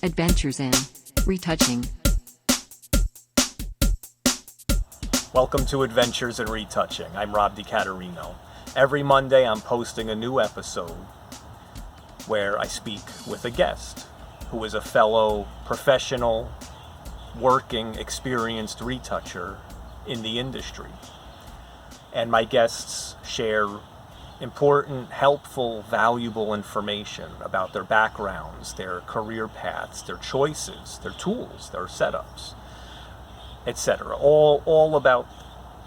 Adventures in Retouching. Welcome to Adventures in Retouching. I'm Rob DiCaterino. Every Monday I'm posting a new episode where I speak with a guest who is a fellow professional, working, experienced retoucher in the industry. And my guests share important, helpful, valuable information about their backgrounds, their career paths, their choices, their tools, their setups, etc. All about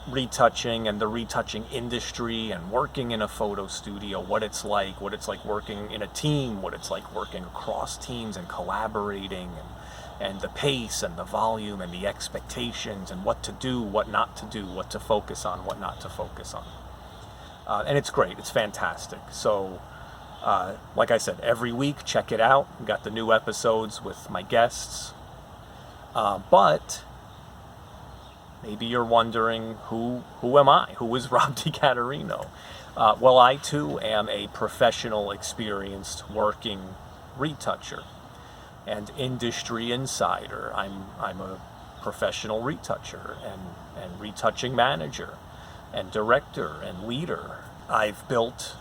retouching and the retouching industry and working in a photo studio, what it's like working in a team, what it's like working across teams and collaborating, and the pace and the volume and the expectations and what to do, what not to do, what to focus on, what not to focus on. And it's great. It's fantastic. So, like I said, every week, check it out. We've got the new episodes with my guests. But maybe you're wondering, who am I? Who is Rob DiCaterino? Well, I too am a professional, experienced, working retoucher and industry insider. I'm a professional retoucher and retouching manager and director and leader. I've built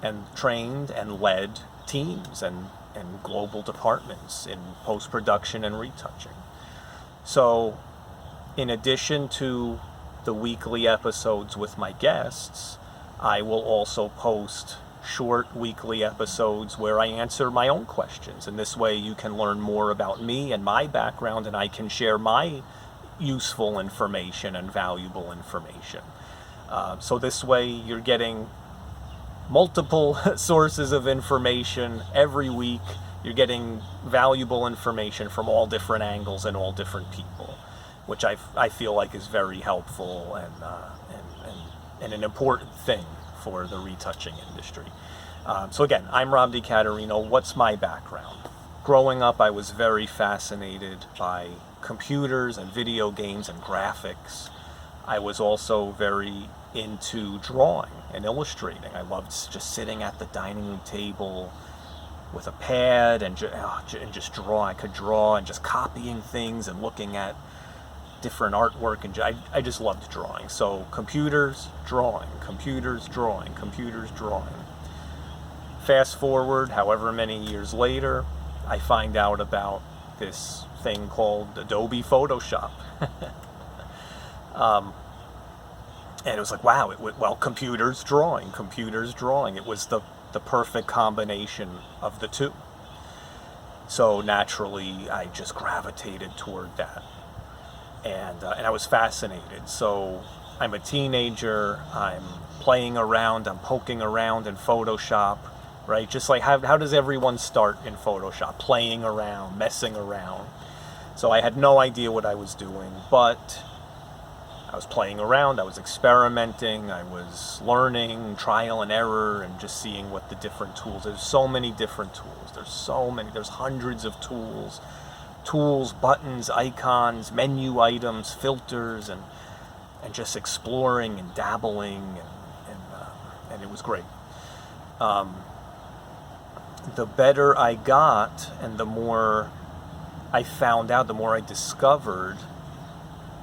and trained and led teams and global departments in post-production and retouching. So, in addition to the weekly episodes with my guests, I will also post short weekly episodes where I answer my own questions. And this way you can learn more about me and my background, and I can share my useful information and valuable information. So this way you're getting multiple sources of information every week. You're getting valuable information from all different angles and all different people, which I feel like is very helpful and an important thing for the retouching industry. So again, I'm Rob DiCaterino. What's my background? Growing up, I was very fascinated by computers and video games and graphics. I was also very into drawing and illustrating. I loved just sitting at the dining room table with a pad and just draw. I could draw and just copying things and looking at different artwork, and I just loved drawing. So computers, drawing, computers, drawing, computers, drawing. Fast forward however many years later, I find out about this thing called Adobe Photoshop. And it was like, wow, computers, drawing. It was the perfect combination of the two. So naturally, I just gravitated toward that. And I was fascinated. So I'm a teenager, I'm playing around, I'm poking around in Photoshop, right? Just like how does everyone start in Photoshop? Playing around, messing around. So I had no idea what I was doing, but I was playing around, I was experimenting, I was learning, trial and error, and just seeing what the different tools. There's so many different tools. There's hundreds of tools. Tools, buttons, icons, menu items, filters, and just exploring and dabbling, and it was great. The better I got, and the more I found out, the more I discovered,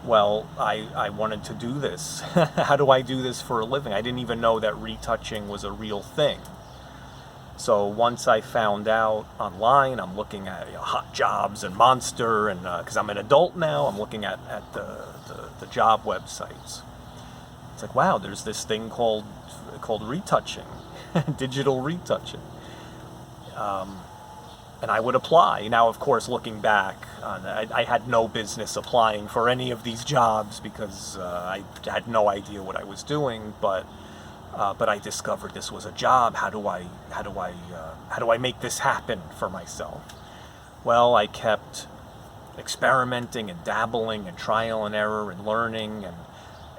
well, I wanted to do this. How do I do this for a living? I didn't even know that retouching was a real thing. So once I found out online, I'm looking at Hot Jobs and Monster, and because I'm an adult now, I'm looking at the job websites. It's like, wow, there's this thing called retouching, digital retouching. And I would apply. Now, of course, looking back, I had no business applying for any of these jobs because I had no idea what I was doing, but I discovered this was a job. How do I make this happen for myself? Well, I kept experimenting and dabbling and trial and error and learning,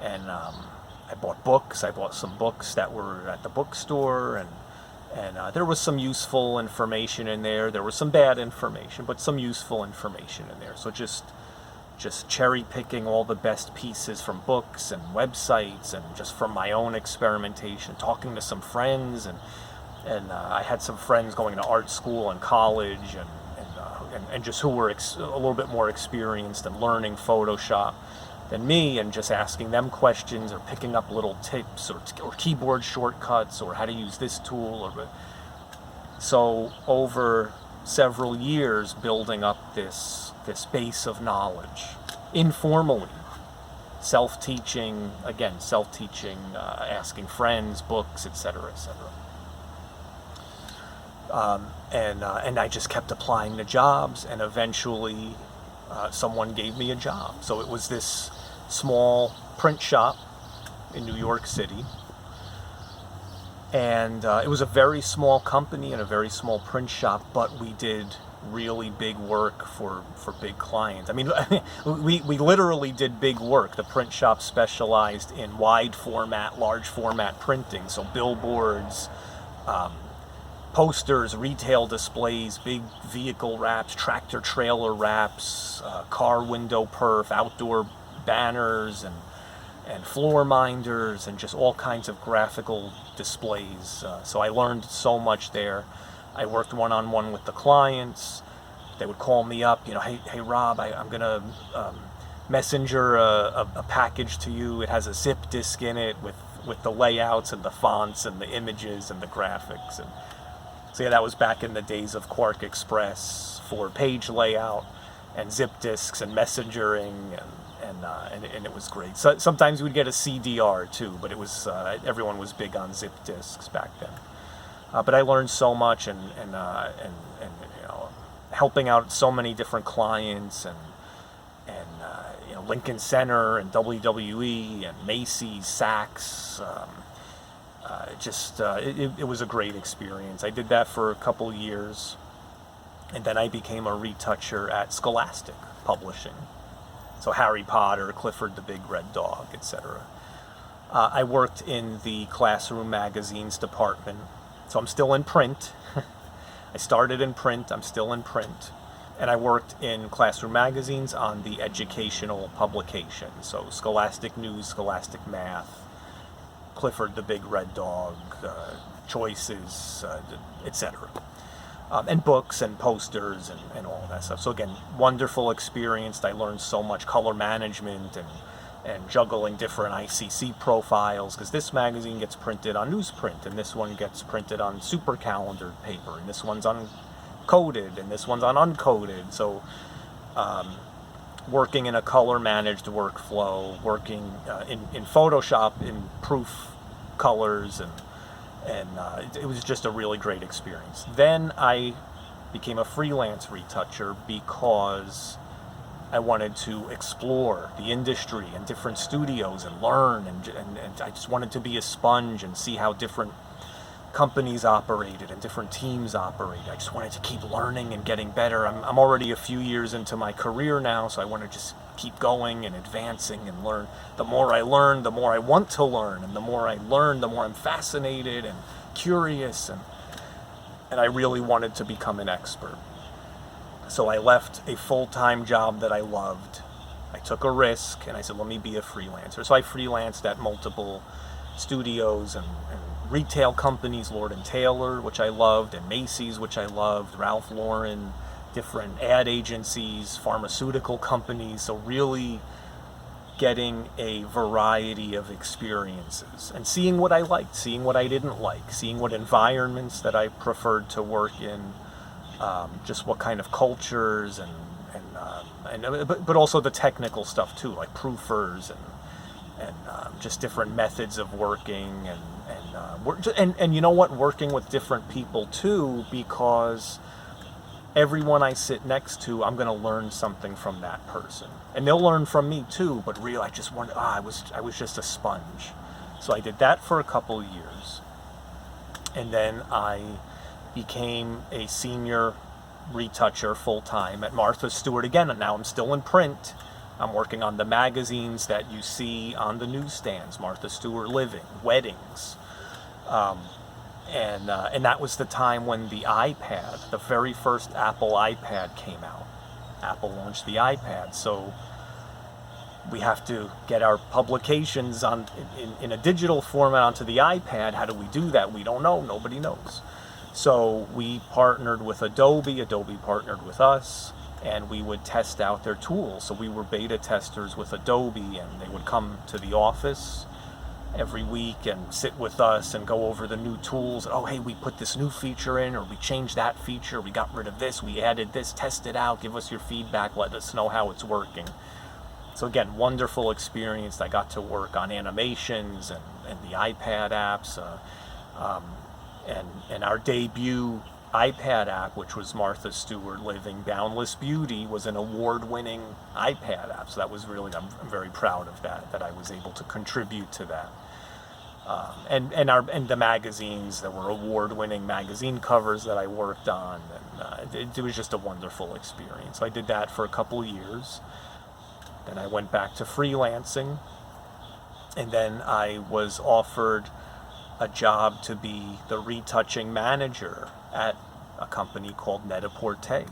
and I bought books. I bought some books that were at the bookstore, and there was some useful information in there. There was some bad information, but some useful information in there. So just cherry picking all the best pieces from books and websites, and just from my own experimentation, talking to some friends, and I had some friends going to art school and college, and and just who were a little bit more experienced in learning Photoshop than me, and just asking them questions or picking up little tips or keyboard shortcuts or how to use this tool. So over several years building up this base of knowledge informally, self-teaching, asking friends, books, etc., etc. And I just kept applying to jobs, and eventually someone gave me a job. So it was this small print shop in New York City, and it was a very small company and a very small print shop, but we did really big work for big clients. I mean, we literally did big work. The print shop specialized in wide format, large format printing, so billboards, posters, retail displays, big vehicle wraps, tractor trailer wraps, car window perf, outdoor banners, and floor minders, and just all kinds of graphical displays. So I learned so much there. I worked one-on-one with the clients. They would call me up, hey Rob, I'm gonna messenger a package to you. It has a zip disk in it with the layouts and the fonts and the images and the graphics. And so yeah, that was back in the days of Quark Express, 4-page layout and zip disks and messengering, and it was great. So sometimes we'd get a CDR too, but it was everyone was big on zip disks back then. But I learned so much, and helping out so many different clients, and Lincoln Center and WWE and Macy's, Saks. It was a great experience. I did that for a couple years, and then I became a retoucher at Scholastic Publishing. So Harry Potter, Clifford the Big Red Dog, etc. I worked in the classroom magazines department, so I'm still in print. I started in print, I'm still in print. And I worked in classroom magazines on the educational publications, so Scholastic News, Scholastic Math, Clifford the Big Red Dog, Choices, etc. And books and posters and all that stuff. So again, wonderful experience. I learned so much color management and juggling different ICC profiles, because this magazine gets printed on newsprint, and this one gets printed on super calendared paper, and this one's uncoded, and this one's on uncoded. So working in a color managed workflow, working in Photoshop in proof colors, and it was just a really great experience. Then I became a freelance retoucher because I wanted to explore the industry and different studios and learn, and I just wanted to be a sponge and see how different companies operated and different teams operated. I just wanted to keep learning and getting better. I'm already a few years into my career now, so I want to just keep going and advancing and learn. The more I learn, the more I want to learn, and the more I learn, the more I'm fascinated and curious, and I really wanted to become an expert. So I left a full-time job that I loved. I took a risk, and I said, let me be a freelancer. So I freelanced at multiple studios and retail companies, Lord & Taylor, which I loved, and Macy's, which I loved, Ralph Lauren, different ad agencies, pharmaceutical companies. So really getting a variety of experiences and seeing what I liked, seeing what I didn't like, seeing what environments that I preferred to work in, just what kind of cultures, but also the technical stuff too, like proofers and just different methods of working, and you know what, working with different people too, because everyone I sit next to, I'm going to learn something from that person, and they'll learn from me too. But really, I just wanted, I was just a sponge. So I did that for a couple years, and then I became a senior retoucher full-time at Martha Stewart again, and now I'm still in print. I'm working on the magazines that you see on the newsstands, Martha Stewart Living, Weddings, and that was the time when the iPad, the very first Apple iPad came out. Apple launched the iPad, so we have to get our publications in a digital format onto the iPad. How do we do that? We don't know. Nobody knows. So we partnered with Adobe partnered with us, and we would test out their tools. So we were beta testers with Adobe, and they would come to the office every week and sit with us and go over the new tools. Oh, hey, we put this new feature in, or we changed that feature, we got rid of this, we added this, test it out, give us your feedback, let us know how it's working. So again, wonderful experience. I got to work on animations and the iPad apps, and our debut iPad app, which was Martha Stewart Living Boundless Beauty, was an award-winning iPad app. So that was really, I'm very proud of that I was able to contribute to that. And the magazines, there were award-winning magazine covers that I worked on, and it was just a wonderful experience. So I did that for a couple years. Then I went back to freelancing, and then I was offered a job to be the retouching manager at a company called Net-a-Porter.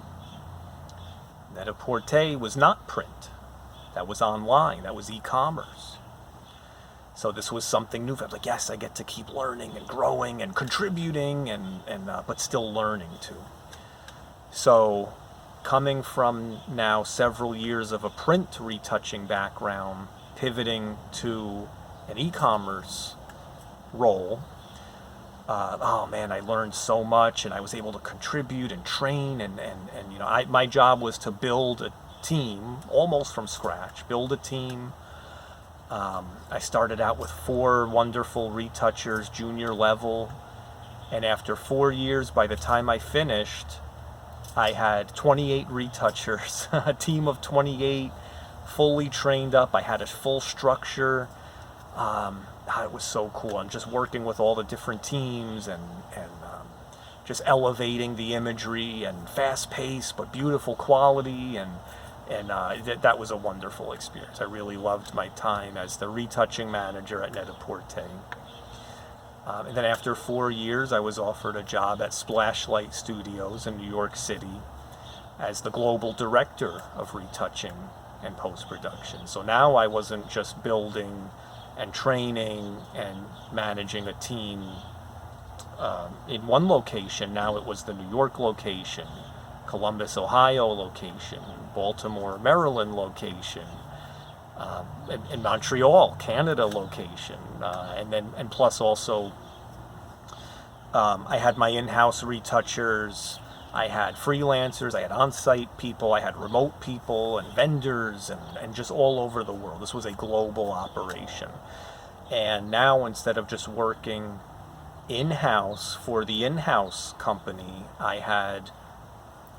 Net-a-Porter was not print. That was online. That was e-commerce. So this was something new. I was like, yes, I get to keep learning and growing and contributing, but still learning too. So coming from now several years of a print retouching background, pivoting to an e-commerce role, oh man, I learned so much, and I was able to contribute and train, and my job was to build a team almost from scratch, build a team. I started out with 4 wonderful retouchers, junior level, and after 4 years, by the time I finished, I had 28 retouchers, a team of 28, fully trained up. I had a full structure. It was so cool. And just working with all the different teams and just elevating the imagery, and fast-paced but beautiful quality, and that was a wonderful experience. I really loved my time as the retouching manager at Net-a-Porter. And then after 4 years, I was offered a job at Splashlight Studios in New York City as the global director of retouching and post-production. So now I wasn't just building and training and managing a team in one location. Now it was the New York location, Columbus, Ohio location, Baltimore, Maryland location, in Montreal, Canada location, and plus also I had my in-house retouchers, I had freelancers, I had on-site people, I had remote people and vendors, and just all over the world. This was a global operation. And now, instead of just working in-house for the in-house company, I had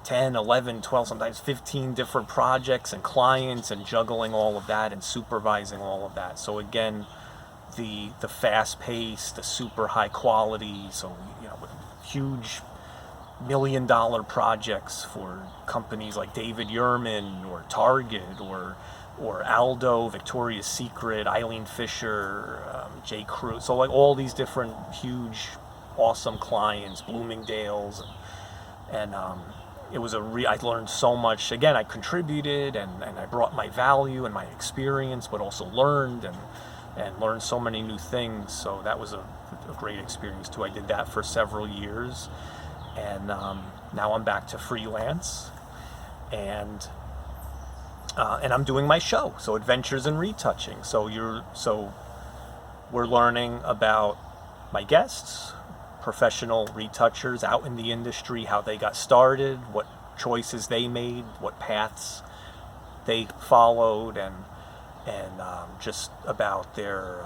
10, 11, 12, sometimes 15 different projects and clients, and juggling all of that and supervising all of that. So again, the fast pace, the super high quality, so with huge $1 million projects for companies like David Yurman or Target or Aldo, Victoria's Secret, Eileen Fisher, J. Crew. So like all these different huge, awesome clients, Bloomingdale's, and it was I learned so much. Again, I contributed and I brought my value and my experience, but also learned and learned so many new things. So that was a great experience too. I did that for several years, and now I'm back to freelance, and I'm doing my show, so Adventures in Retouching. So we're learning about my guests, professional retouchers out in the industry, how they got started, what choices they made, what paths they followed, and just about their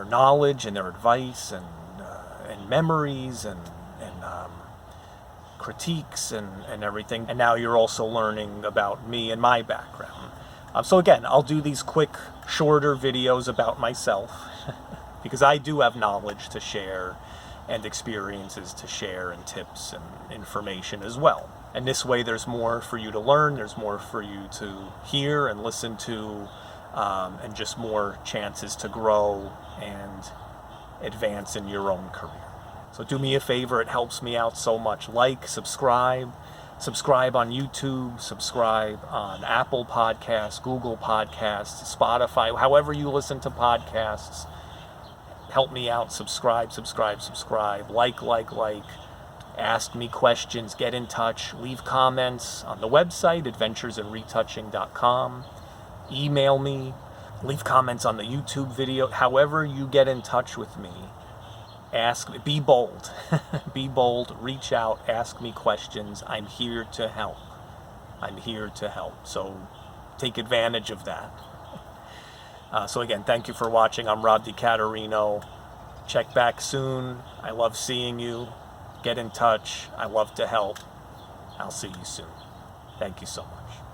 knowledge and their advice and memories and critiques and everything. And now you're also learning about me and my background. So again, I'll do these quick, shorter videos about myself because I do have knowledge to share and experiences to share and tips and information as well. And this way there's more for you to learn, there's more for you to hear and listen to, and just more chances to grow and advance in your own career. So do me a favor, it helps me out so much. Like, subscribe on YouTube, subscribe on Apple Podcasts, Google Podcasts, Spotify, however you listen to podcasts. help me out. Subscribe. Like. Ask me questions. Get in touch. Leave comments on the website, adventuresandretouching.com. Email me. Leave comments on the YouTube video. However you get in touch with me, be bold. Be bold. Reach out. Ask me questions. I'm here to help. So take advantage of that. So again, thank you for watching. I'm Rob DiCaterino. Check back soon. I love seeing you. Get in touch. I love to help. I'll see you soon. Thank you so much.